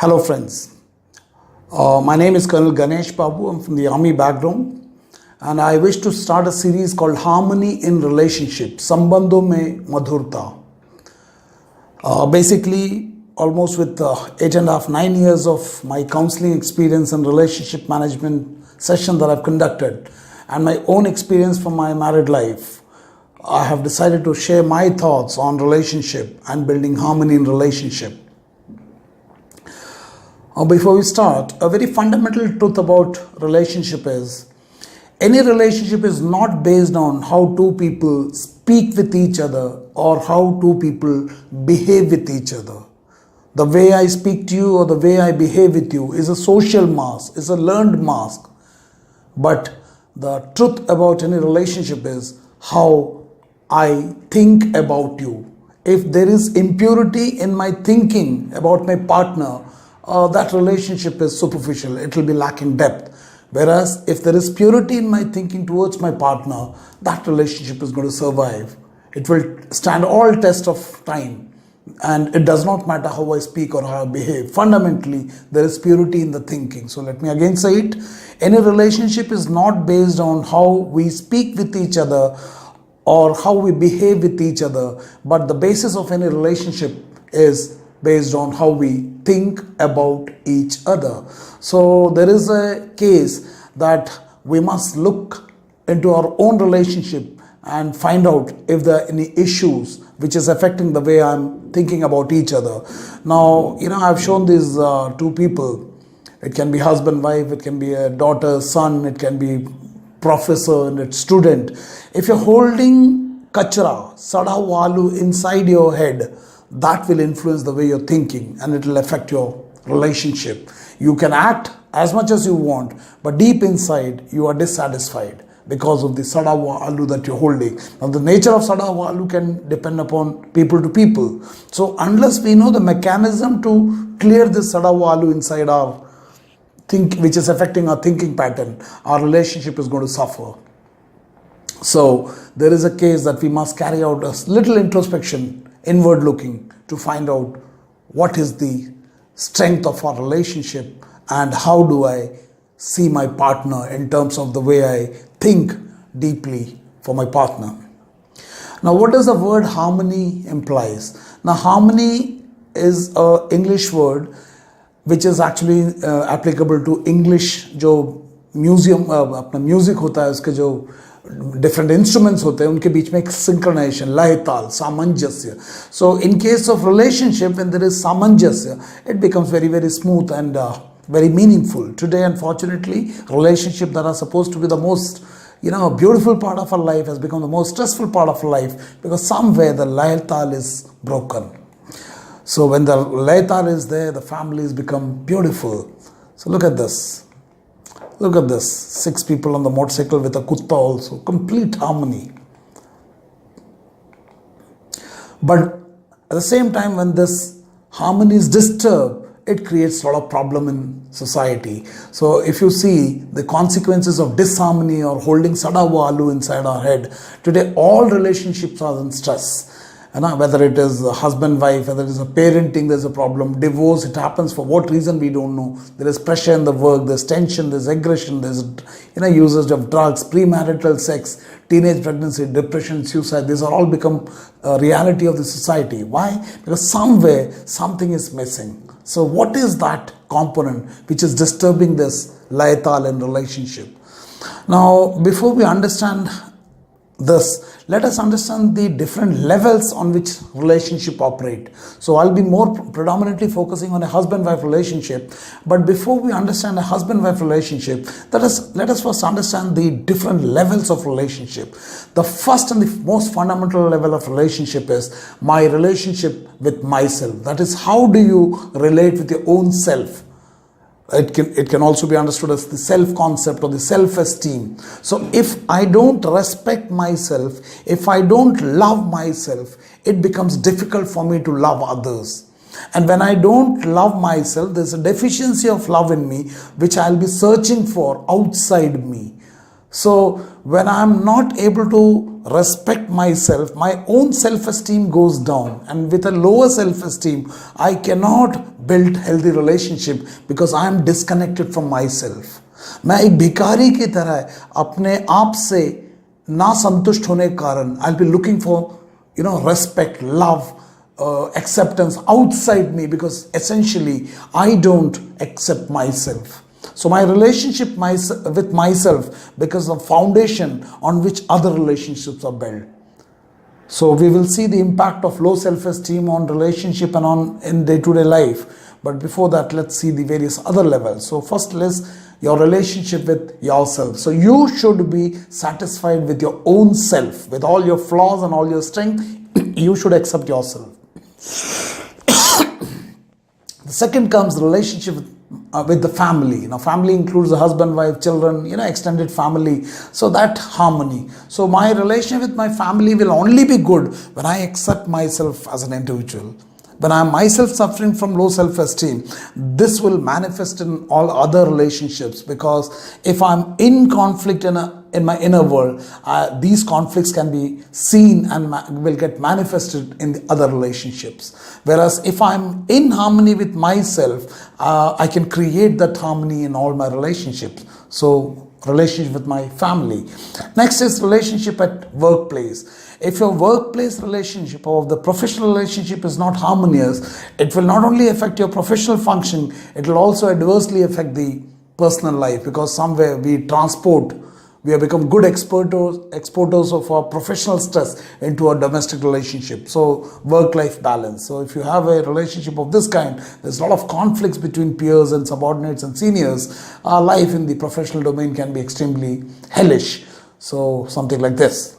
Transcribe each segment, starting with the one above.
Hello friends, my name is Colonel Ganesh Babu. I'm from the army background and I wish to start a series called Harmony in Relationship, Sambandhon Mein Madhurta. Basically, almost with 8.5-9 years of my counseling experience and relationship management session that I've conducted and my own experience from my married life, I have decided to share my thoughts on relationship and building harmony in relationship. Before we start, a very fundamental truth about relationship is any relationship is not based on how two people speak with each other or how two people behave with each other. The way I speak to you or the way I behave with you is a social mask, is a learned mask. But the truth about any relationship is how I think about you. If there is impurity in my thinking about my partner, that relationship is superficial, it will be lacking depth. Whereas if there is purity in my thinking towards my partner, that relationship is going to survive. It will stand all test of time, and it does not matter how I speak or how I behave. Fundamentally, there is purity in the thinking. So let me again say it. Any relationship is not based on how we speak with each other or how we behave with each other, but the basis of any relationship is based on how we think about each other. So there is a case that we must look into our own relationship and find out if there are any issues which is affecting the way I'm thinking about each other. Now, I've shown these two people. It can be husband, wife, it can be a daughter, son, it can be professor and a student. If you're holding kachra, sada walu inside your head, that will influence the way you're thinking and it will affect your relationship. You can act as much as you want, but deep inside you are dissatisfied because of the sadawa alu that you're holding. Now the nature of sadawa alu can depend upon people to people. So unless we know the mechanism to clear this sadawa alu inside our which is affecting our thinking pattern, our relationship is going to suffer. So there is a case that we must carry out a little introspection, inward looking, to find out what is the strength of our relationship and how do I see my partner in terms of the way I think deeply for my partner. Now what does the word harmony implies? Now harmony is an English word which is actually applicable to English जो museum अपना music होता है उसके जो different instruments होते हैं उनके बीच में एक synchronization, लय ताल, सामंजस्य. So in case of relationship, when there is सामंजस्य, it becomes very, very smooth and very meaningful. Today, unfortunately, relationships that are supposed to be the most beautiful part of our life has become the most stressful part of our life because somewhere the lay tal is broken. So when the lay tal is there, the families become beautiful. So look at this. Look at this, 6 people on the motorcycle with a kutta also, complete harmony. But at the same time, when this harmony is disturbed, it creates a lot of problem in society. So if you see the consequences of disharmony or holding sadawa alu inside our head, today all relationships are in stress. Whether it is a husband, wife, whether it is a parenting, there's a problem. Divorce, it happens for what reason we don't know. There is pressure in the work, there's tension, there's aggression, there's usage of drugs, premarital sex, teenage pregnancy, depression, suicide. These are all become a reality of the society. Why? Because somewhere something is missing. So what is that component which is disturbing this layatal in relationship? Now, before we understand this, let us understand the different levels on which relationship operate. So I'll be more predominantly focusing on a husband-wife relationship. But before we understand a husband-wife relationship, let us first understand the different levels of relationship. The first and the most fundamental level of relationship is my relationship with myself. That is, how do you relate with your own self? It can also be understood as the self-concept or the self-esteem. So if I don't respect myself, if I don't love myself, it becomes difficult for me to love others. And when I don't love myself, there's a deficiency of love in me, which I'll be searching for outside me. So when I'm not able to respect myself, my own self-esteem goes down, and with a lower self-esteem, I cannot build healthy relationship because I am disconnected from myself. मैं एक भिखारी की तरह अपने आप से ना संतुष्ट होने के कारण I'll be looking for respect, love, acceptance outside me, because essentially I don't accept myself. So my relationship with myself becomes the foundation on which other relationships are built. So we will see the impact of low self-esteem on relationship and on in day-to-day life. But before that, let's see the various other levels. So first is your relationship with yourself. So you should be satisfied with your own self, with all your flaws and all your strength. You should accept yourself. The second comes relationship with the family. Now, family includes the husband, wife, children, extended family. So that harmony. So my relation with my family will only be good when I accept myself as an individual. When I am myself suffering from low self-esteem, this will manifest in all other relationships, because if I'm in conflict in my inner world, these conflicts can be seen and will get manifested in the other relationships. Whereas if I'm in harmony with myself, I can create that harmony in all my relationships. So relationship with my family. Next is relationship at workplace. If your workplace relationship or the professional relationship is not harmonious, it will not only affect your professional function, it will also adversely affect the personal life, because somewhere we have become good exporters of our professional stress into our domestic relationship. So work-life balance. So if you have a relationship of this kind, there's a lot of conflicts between peers and subordinates and seniors. Our life in the professional domain can be extremely hellish. So something like this.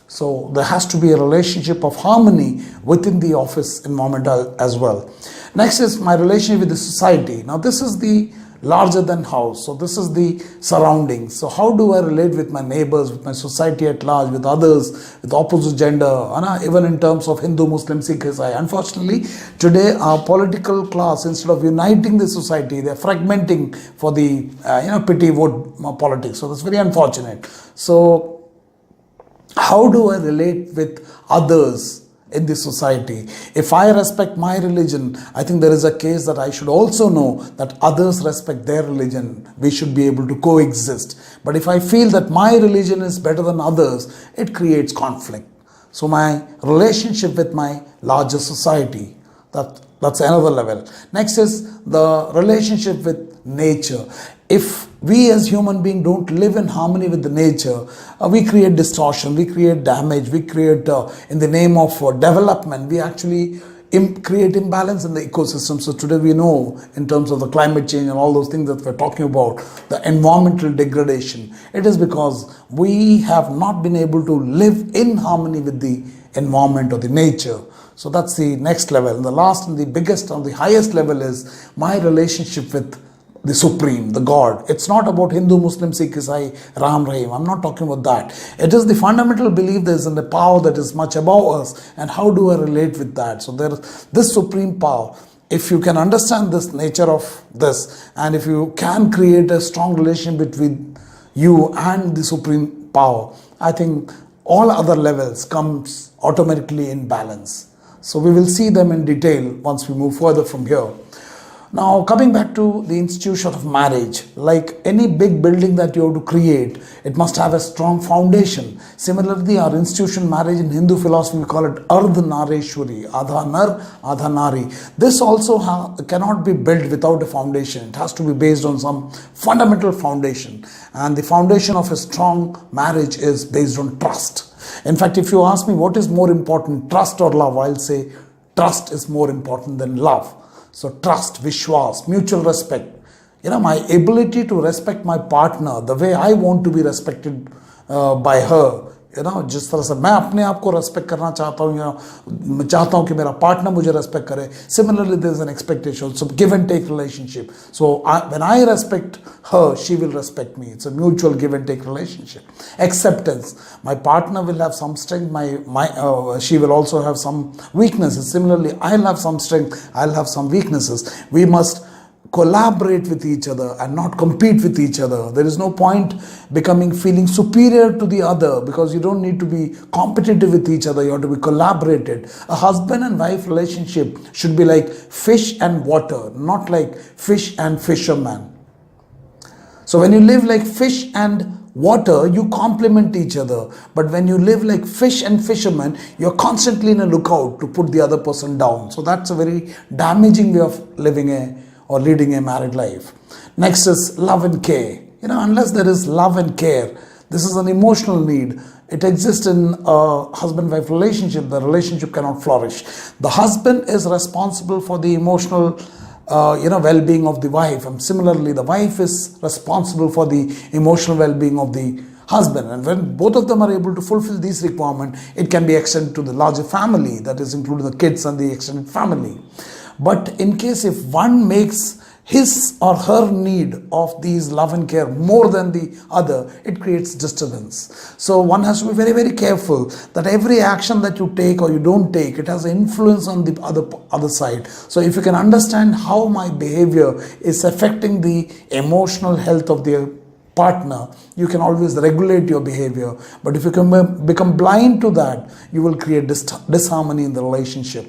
So there has to be a relationship of harmony within the office environment as well. Next is my relationship with the society. Now this is the larger than house. So this is the surroundings. So how do I relate with my neighbors, with my society at large, with others, with opposite gender, even in terms of Hindu, Muslim, Sikh, Isai. Unfortunately, today our political class, instead of uniting the society, they're fragmenting for the pity vote politics. So that's very unfortunate. So how do I relate with others in this society? If I respect my religion, I think there is a case that I should also know that others respect their religion. We should be able to coexist. But if I feel that my religion is better than others, it creates conflict. So my relationship with my larger society, that's another level. Next is the relationship with nature. If we as human beings don't live in harmony with the nature, we create distortion, we create damage, we create, in the name of development, we actually create imbalance in the ecosystem. So today we know, in terms of the climate change and all those things that we're talking about, the environmental degradation, it is because we have not been able to live in harmony with the environment or the nature. So that's the next level. And the last and the biggest and the highest level is my relationship with the Supreme, the God. It's not about Hindu, Muslim, Sikh, Isai, Ram, Rahim. I'm not talking about that. It is the fundamental belief there is in the power that is much above us, and how do I relate with that? So there is this supreme power. If you can understand this nature of this, and if you can create a strong relation between you and the supreme power, I think all other levels comes automatically in balance. So we will see them in detail once we move further from here. Now, coming back to the institution of marriage, like any big building that you have to create, it must have a strong foundation. Similarly, our institution marriage in Hindu philosophy, we call it Ardhanareshwari, Adha Nar, Adha Nari. This also cannot be built without a foundation. It has to be based on some fundamental foundation. And the foundation of a strong marriage is based on trust. In fact, if you ask me what is more important, trust or love, I'll say trust is more important than love. So trust, vishwas, mutual respect. My ability to respect my partner the way I want to be respected by her. जिस तरह से मैं अपने आप को respect करना चाहता हूँ, मैं चाहता हूँ कि मेरा पार्टनर मुझे रेस्पेक्ट करे. Similarly, there is an expectation. So give and take relationship. So when I respect her, she will respect me. It's a mutual give and take relationship. Acceptance. My partner will have some strength. She will also have some weaknesses. Similarly, I'll have some strength. I'll have some weaknesses. We must collaborate with each other and not compete with each other. There is no point feeling superior to the other, because you don't need to be competitive with each other. You have to be collaborated. A husband and wife relationship should be like fish and water, not like fish and fisherman. So when you live like fish and water, you complement each other. But when you live like fish and fishermen, you're constantly in a lookout to put the other person down. So that's a very damaging way of leading a married life. Next is love and care. Unless there is love and care, this is an emotional need. It exists in a husband-wife relationship. The relationship cannot flourish. The husband is responsible for the emotional well-being of the wife, and similarly the wife is responsible for the emotional well-being of the husband. And when both of them are able to fulfill these requirements, it can be extended to the larger family, that is including the kids and the extended family. But in case if one makes his or her need of these love and care more than the other, it creates disturbance. So one has to be very, very careful that every action that you take or you don't take, it has an influence on the other side. So if you can understand how my behavior is affecting the emotional health of the partner, you can always regulate your behavior. But if you can become blind to that, you will create disharmony in the relationship.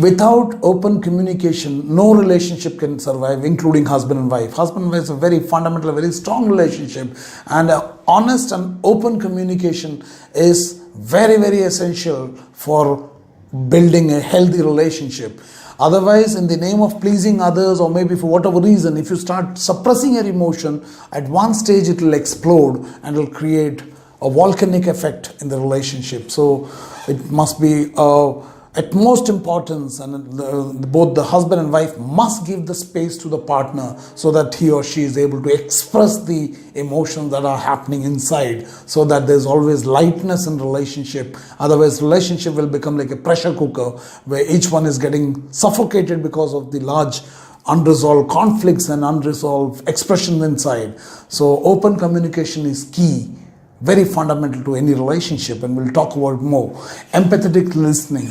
Without open communication, no relationship can survive, including husband and wife. Husband and wife is a very fundamental, very strong relationship, and honest and open communication is very, very essential for building a healthy relationship. Otherwise, in the name of pleasing others, or maybe for whatever reason, if you start suppressing your emotion, at one stage it will explode and will create a volcanic effect in the relationship. So it must be utmost importance, and both the husband and wife must give the space to the partner so that he or she is able to express the emotions that are happening inside, so that there's always lightness in relationship. Otherwise, relationship will become like a pressure cooker where each one is getting suffocated because of the large unresolved conflicts and unresolved expressions inside. So open communication is key, very fundamental to any relationship, and we'll talk about more. Empathetic listening.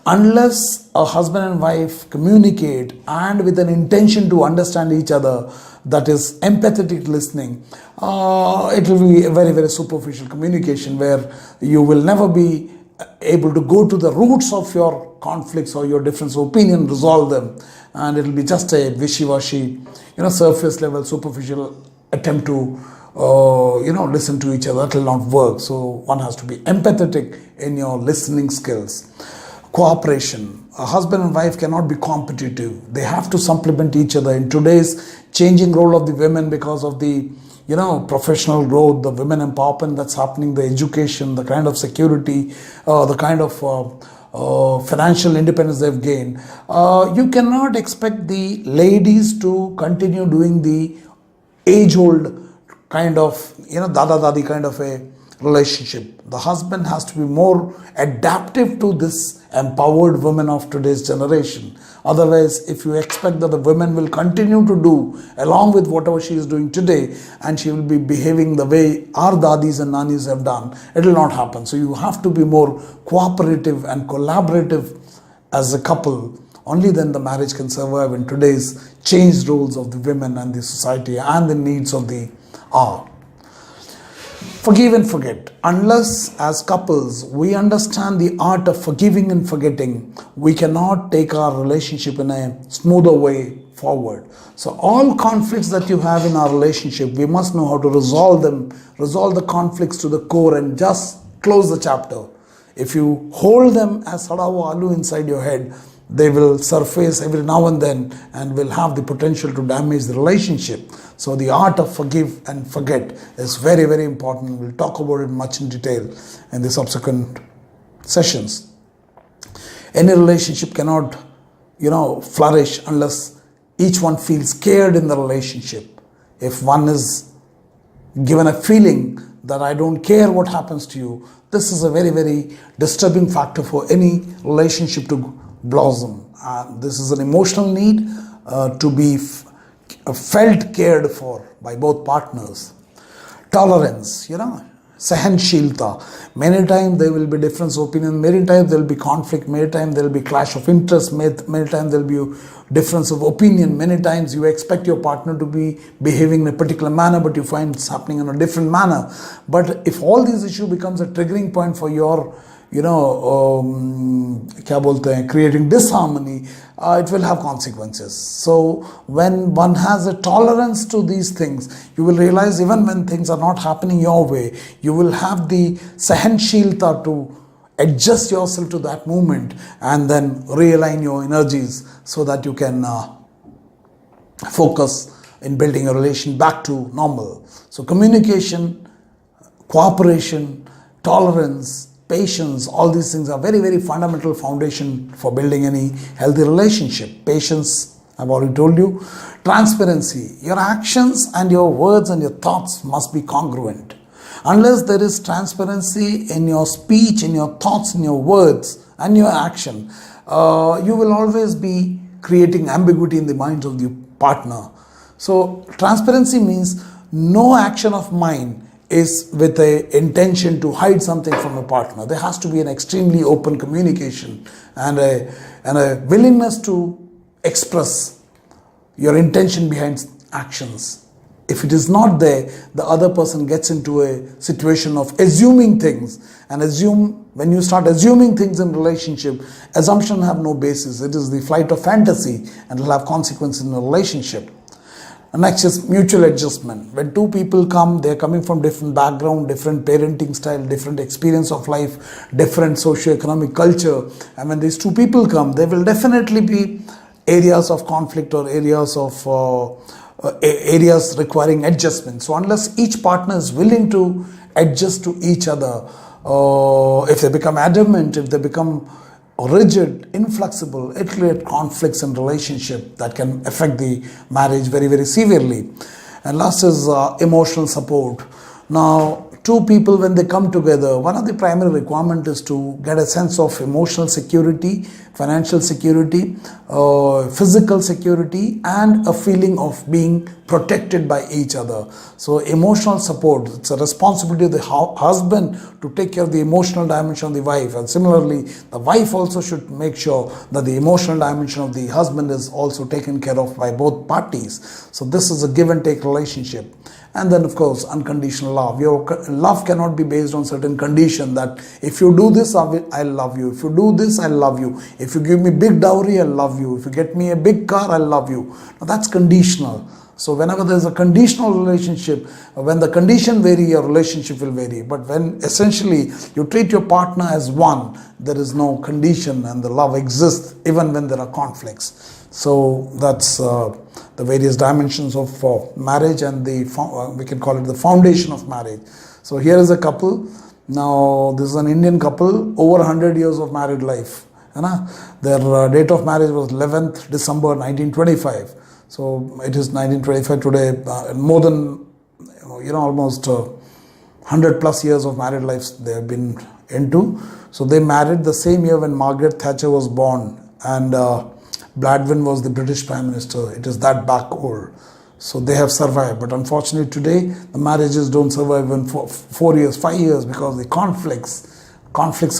Unless a husband and wife communicate and with an intention to understand each other, that is empathetic listening, it will be a very, very superficial communication where you will never be able to go to the roots of your conflicts or your difference of opinion, resolve them, and it will be just a wishy-washy, surface level, superficial attempt to listen to each other. That will not work. So one has to be empathetic in your listening skills. Cooperation. A husband and wife cannot be competitive. They have to supplement each other. In today's changing role of the women, because of the professional growth, the women empowerment that's happening, the education, the kind of security, the kind of financial independence they've gained, you cannot expect the ladies to continue doing the age-old kind of, dada-dadi kind of a relationship. The husband has to be more adaptive to this empowered women of today's generation. Otherwise, if you expect that the women will continue to do along with whatever she is doing today, and she will be behaving the way our dadis and nanis have done, it will not happen. So you have to be more cooperative and collaborative as a couple. Only then the marriage can survive in today's changed roles of the women and the society and the needs of the hour. Forgive and forget. Unless as couples we understand the art of forgiving and forgetting, we cannot take our relationship in a smoother way forward. So all conflicts that you have in our relationship, we must know how to resolve them, resolve the conflicts to the core, and just close the chapter. If you hold them as Sadavu Alu inside your head, they will surface every now and then and will have the potential to damage the relationship. So the art of forgive and forget is very, very important. We'll talk about it much in detail in the subsequent sessions. Any relationship cannot, flourish unless each one feels cared in the relationship. If one is given a feeling that I don't care what happens to you, this is a very, very disturbing factor for any relationship to blossom. This is an emotional need to be felt cared for by both partners. Tolerance, Sahanshilta. Many times there will be difference of opinion, many times there will be conflict, many times there will be clash of interest, many times there will be difference of opinion, many times you expect your partner to be behaving in a particular manner but you find it's happening in a different manner. But if all these issues becomes a triggering point for your क्या बोलते हैं, creating disharmony, it will have consequences. So when one has a tolerance to these things, you will realize even when things are not happening your way, you will have the sahanshilta to adjust yourself to that moment and then realign your energies so that you can focus in building a relation back to normal. So communication, cooperation, tolerance, patience, all these things are very, very fundamental foundation for building any healthy relationship. Patience, I've already told you. Transparency, your actions and your words and your thoughts must be congruent. Unless there is transparency in your speech, in your thoughts, in your words and your action, you will always be creating ambiguity in the minds of the partner. So transparency means no action of mine is with a intention to hide something from a partner. There has to be an extremely open communication and a willingness to express your intention behind actions. If it is not there, the other person gets into a situation of assuming things, and when you start assuming things in relationship, assumptions have no basis. It is the flight of fantasy and it will have consequences in a relationship. Next is mutual adjustment. When two people come, they are coming from different background, different parenting style, different experience of life, different socio-economic culture. And when these two people come, there will definitely be areas of conflict or areas requiring adjustment. So unless each partner is willing to adjust to each other, if they become adamant, if they become rigid, inflexible, it creates conflicts in relationship that can affect the marriage very, very severely. And last is emotional support. Now, two people, when they come together, one of the primary requirements is to get a sense of emotional security, financial security, physical security, and a feeling of being protected by each other. So emotional support, it's a responsibility of the husband to take care of the emotional dimension of the wife, and similarly the wife also should make sure that the emotional dimension of the husband is also taken care of by both parties. So this is a give and take relationship. And then of course unconditional love. Your love cannot be based on certain condition that if you do this, I'll love you. If you do this, I'll love you. If you give me big dowry, I'll love you. If you get me a big car, I'll love you. Now that's conditional. So whenever there's a conditional relationship, when the condition vary, your relationship will vary. But when essentially you treat your partner as one, there is no condition and the love exists even when there are conflicts. So that's the various dimensions of marriage, and we can call it the foundation of marriage. So here is a couple. Now this is an Indian couple, over 100 years of married life. Their date of marriage was 11th December 1925. So it is 1925 today, more than almost 100 plus years of married life they have been into. So they married the same year when Margaret Thatcher was born and Gladwin was the British Prime Minister. It is that back old. So they have survived. But unfortunately today, the marriages don't survive even for 4 years, 5 years, because of the conflicts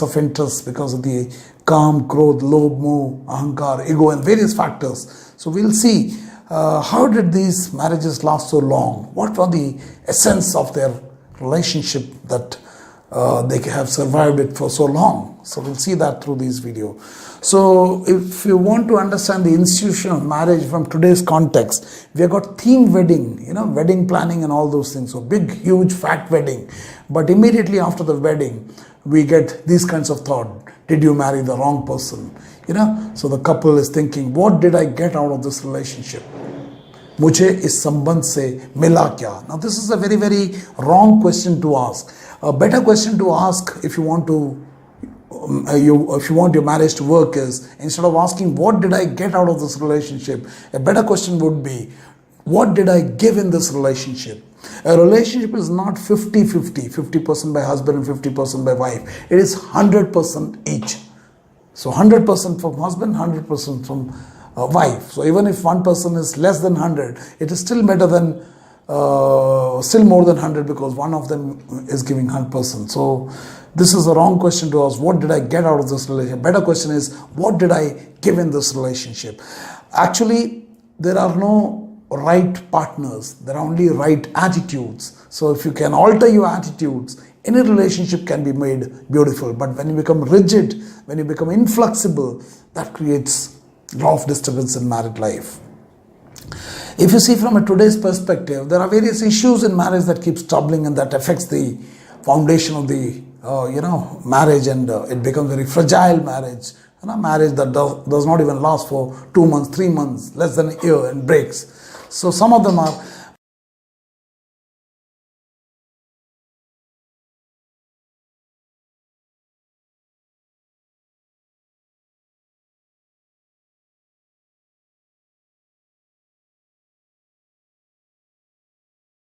of interest, because of the Kam, Krodh, Lobh, Moh, Ahankar, ego, and various factors. So we'll see how did these marriages last so long? What were the essence of their relationship that they have survived it for so long? So we'll see that through this video. So if you want to understand the institution of marriage from today's context, we have got theme wedding, wedding planning and all those things. So big, huge, fat wedding. But immediately after the wedding, we get these kinds of thought. Did you marry the wrong person? So the couple is thinking, what did I get out of this relationship? मुझे इस संबंध से मिला क्या? Now this is a very, very wrong question to ask. A better question to ask if you want your marriage to work is, instead of asking what did I get out of this relationship, a better question would be, what did I give in this relationship? A relationship is not 50-50, 50% by husband and 50% by wife. It is 100% each. So 100% from husband, 100% from wife. So even if one person is less than 100, it is still better than still more than 100 because one of them is giving 100%. So this is the wrong question to ask. What did I get out of this relationship? Better question is, what did I give in this relationship? Actually, there are no right partners. There are only right attitudes. So if you can alter your attitudes, any relationship can be made beautiful. But when you become rigid, when you become inflexible, that creates a lot of disturbance in married life. If you see from a today's perspective, there are various issues in marriage that keeps troubling and that affects the foundation of the marriage, and it becomes very fragile marriage. Marriage that does not even last for 2 months, 3 months, less than a year, and breaks. So some of them are